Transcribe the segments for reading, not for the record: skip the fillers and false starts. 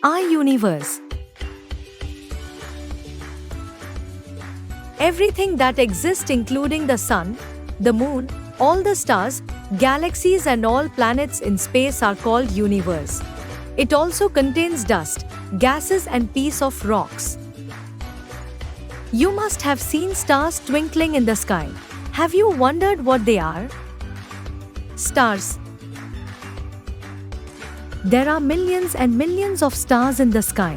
Our universe. Everything that exists, including the sun, the moon, all the stars, galaxies and all planets in space, are called universe. It also contains dust, gases and pieces of rocks. You must have seen stars twinkling in the sky. Have you wondered what they are? Stars. There are millions and millions of stars in the sky.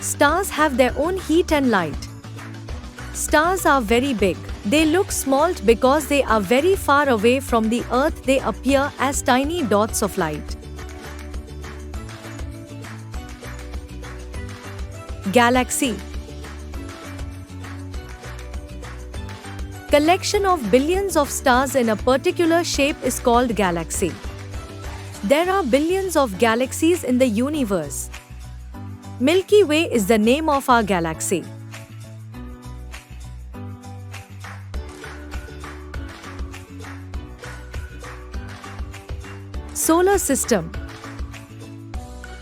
Stars have their own heat and light. Stars are very big. They look small because they are very far away from the Earth. They appear as tiny dots of light. Galaxy. Collection of billions of stars in a particular shape is called galaxy. There are billions of galaxies in the universe. Milky Way is the name of our galaxy. Solar system.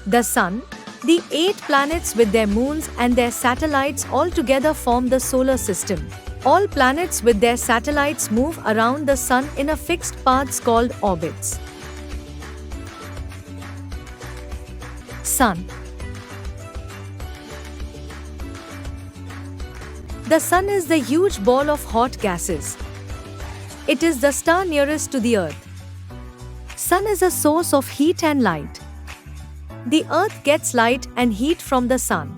The Sun, the 8 planets with their moons and their satellites all together form the solar system. All planets with their satellites move around the Sun in a fixed paths called orbits. Sun. The Sun is the huge ball of hot gases. It is the star nearest to the Earth. Sun is a source of heat and light. The Earth gets light and heat from the Sun.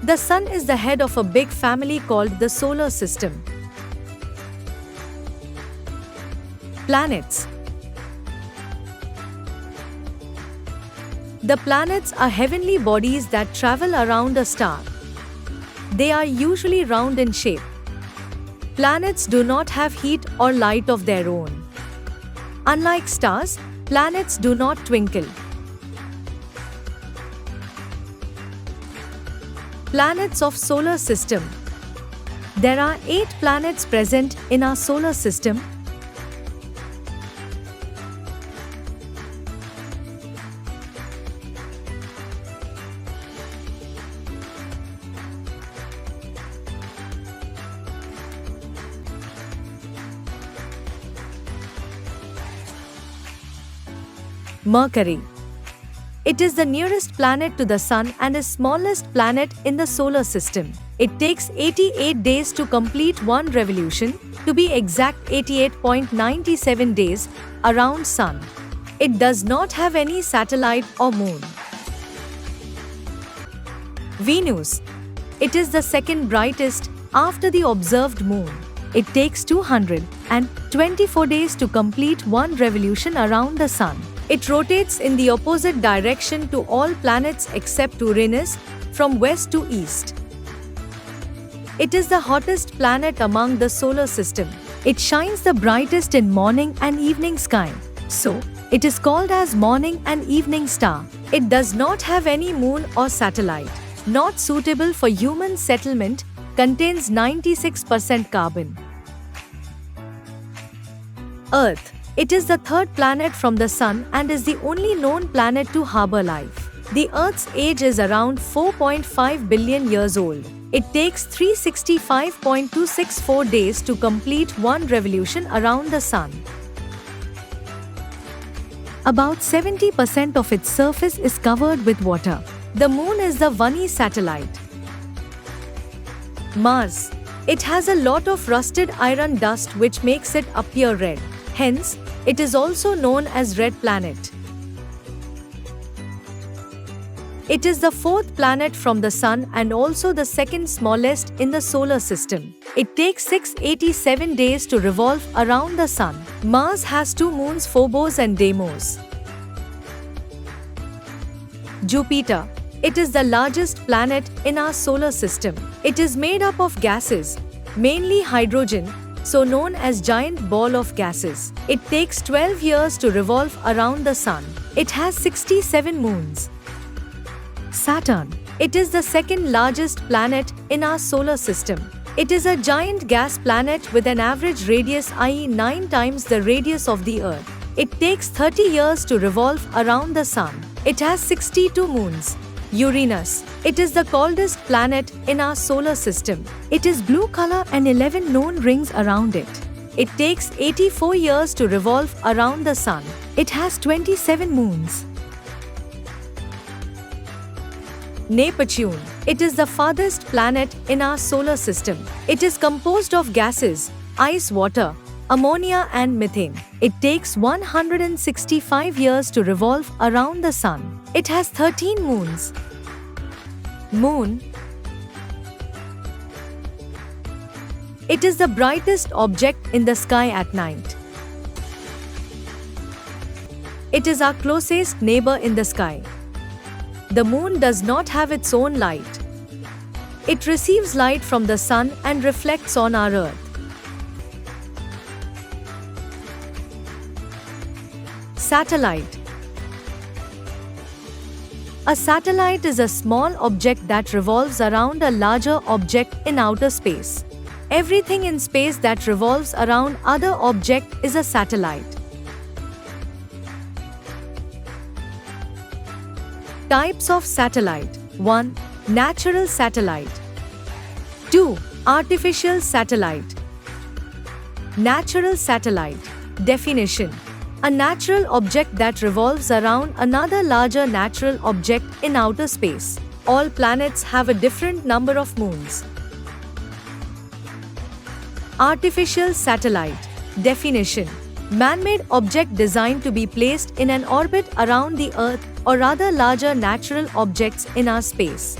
The Sun is the head of a big family called the solar system. Planets. The planets are heavenly bodies that travel around a star. They are usually round in shape. Planets do not have heat or light of their own. Unlike stars, planets do not twinkle. Planets of solar system. There are 8 planets present in our solar system. Mercury. It is the nearest planet to the Sun and is smallest planet in the solar system. It takes 88 days to complete one revolution, to be exact 88.97 days, around Sun. It does not have any satellite or moon. Venus. It is the second brightest, after the observed moon. It takes 224 days to complete one revolution around the Sun. It rotates in the opposite direction to all planets except Uranus, from west to east. It is the hottest planet among the solar system. It shines the brightest in morning and evening sky. So, it is called as morning and evening star. It does not have any moon or satellite. Not suitable for human settlement, contains 96% carbon. Earth. It is the third planet from the Sun and is the only known planet to harbor life. The Earth's age is around 4.5 billion years old. It takes 365.264 days to complete one revolution around the Sun. About 70% of its surface is covered with water. The Moon is the only satellite. Mars. It has a lot of rusted iron dust which makes it appear red. Hence, it is also known as Red Planet. It is the 4th planet from the Sun and also the second smallest in the solar system. It takes 687 days to revolve around the Sun. Mars has 2 moons, Phobos and Deimos. Jupiter. It is the largest planet in our solar system. It is made up of gases, mainly hydrogen, so known as giant ball of gases. It takes 12 years to revolve around the Sun. It has 67 moons. Saturn. It is the second largest planet in our solar system. It is a giant gas planet with an average radius, i.e. 9 times the radius of the Earth. It takes 30 years to revolve around the Sun. It has 62 moons. Uranus. It is the coldest planet in our solar system. It is blue color and 11 known rings around it. It takes 84 years to revolve around the Sun. It has 27 moons. Neptune. It is the farthest planet in our solar system. It is composed of gases, ice, water, ammonia and methane. It takes 165 years to revolve around the Sun. It has 13 moons. Moon. It is the brightest object in the sky at night. It is our closest neighbor in the sky. The moon does not have its own light. It receives light from the sun and reflects on our Earth. Satellite. A satellite is a small object that revolves around a larger object in outer space. Everything in space that revolves around other object is a satellite. Types of satellite. 1. Natural satellite. 2. Artificial satellite. Natural satellite. Definition. A natural object that revolves around another larger natural object in outer space. All planets have a different number of moons. Artificial satellite. Definition. Man-made object designed to be placed in an orbit around the Earth or other larger natural objects in our space.